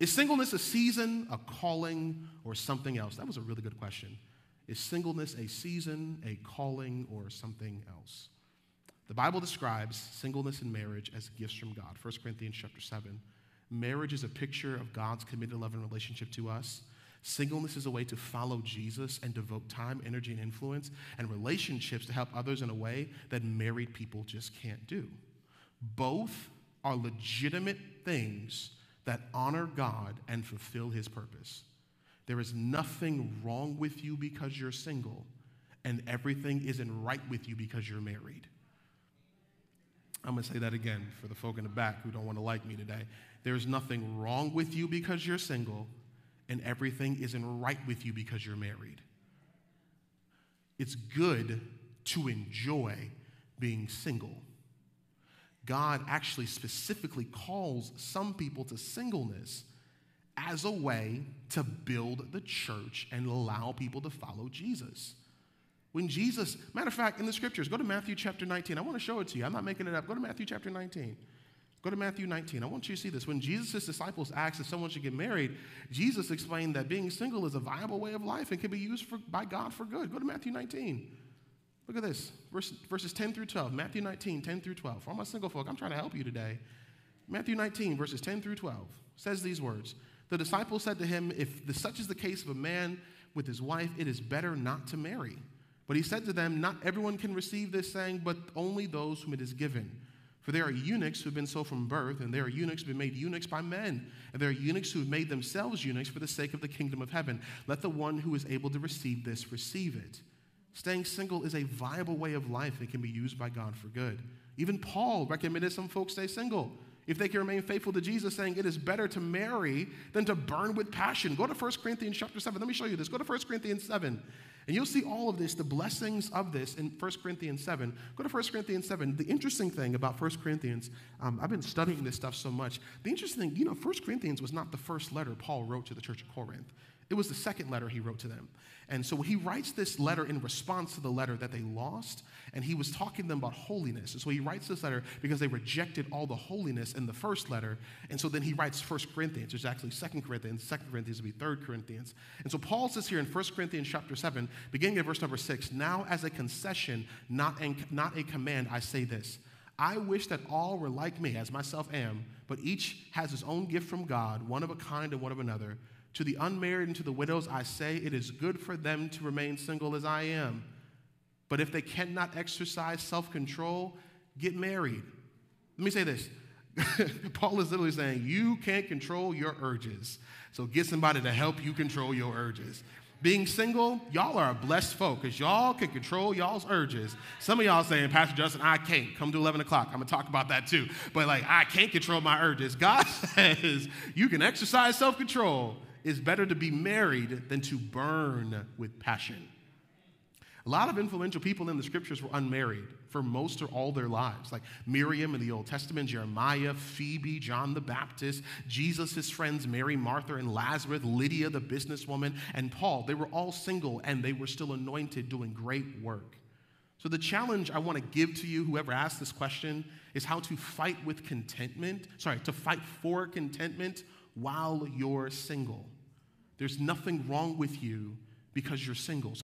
Is singleness a season, a calling, or something else? That was a really good question. Is singleness a season, a calling, or something else? The Bible describes singleness and marriage as gifts from God. 1 Corinthians chapter 7. Marriage is a picture of God's committed love and relationship to us. Singleness is a way to follow Jesus and devote time, energy, and influence and relationships to help others in a way that married people just can't do. Both are legitimate things that honor God and fulfill his purpose. There is nothing wrong with you because you're single, and everything isn't right with you because you're married. I'm going to say that again for the folk in the back who don't want to like me today. There's nothing wrong with you because you're single, and everything isn't right with you because you're married. It's good to enjoy being single. God actually specifically calls some people to singleness as a way to build the church and allow people to follow Jesus. When Jesus, matter of fact, in the scriptures, go to Matthew chapter 19. I want to show it to you. I'm not making it up. Go to Matthew chapter 19. Go to Matthew 19. I want you to see this. When Jesus' disciples asked if someone should get married, Jesus explained that being single is a viable way of life and can be used by God for good. Go to Matthew 19. Look at this, verses 10 through 12. Matthew 19, 10 through 12. For all my single folk, I'm trying to help you today. Matthew 19, verses 10 through 12 says these words. The disciples said to him, if such is the case of a man with his wife, it is better not to marry. But he said to them, not everyone can receive this saying, but only those whom it is given. For there are eunuchs who have been so from birth, and there are eunuchs who have been made eunuchs by men, and there are eunuchs who have made themselves eunuchs for the sake of the kingdom of heaven. Let the one who is able to receive this receive it. Staying single is a viable way of life and can be used by God for good. Even Paul recommended some folks stay single if they can remain faithful to Jesus, saying it is better to marry than to burn with passion. Go to 1 Corinthians chapter 7. Let me show you this. Go to 1 Corinthians 7. And you'll see all of this, the blessings of this in 1 Corinthians 7. Go to 1 Corinthians 7. The interesting thing about 1 Corinthians, I've been studying this stuff so much. The interesting thing, 1 Corinthians was not the first letter Paul wrote to the church of Corinth. It was the second letter he wrote to them. And so he writes this letter in response to the letter that they lost, and he was talking to them about holiness. And so he writes this letter because they rejected all the holiness in the first letter. And so then he writes 1 Corinthians, which is actually 2 Corinthians. 2 Corinthians would be 3 Corinthians. And so Paul says here in 1 Corinthians chapter 7, beginning at verse number 6, now as a concession, not a command, I say this. I wish that all were like me, as myself am, but each has his own gift from God, one of a kind and one of another. To the unmarried and to the widows, I say it is good for them to remain single as I am. But if they cannot exercise self-control, get married. Let me say this. Paul is literally saying, you can't control your urges. So get somebody to help you control your urges. Being single, y'all are a blessed folk because y'all can control y'all's urges. Some of y'all saying, Pastor Justin, I can't. Come to 11 o'clock. I'm going to talk about that too. But I can't control my urges. God says you can exercise self-control. It's better to be married than to burn with passion. A lot of influential people in the scriptures were unmarried for most or all their lives, like Miriam in the Old Testament, Jeremiah, Phoebe, John the Baptist, Jesus, his friends, Mary, Martha, and Lazarus, Lydia, the businesswoman, and Paul. They were all single, and they were still anointed, doing great work. So the challenge I want to give to you, whoever asked this question, is how to fight for contentment while you're single. There's nothing wrong with you because you're single.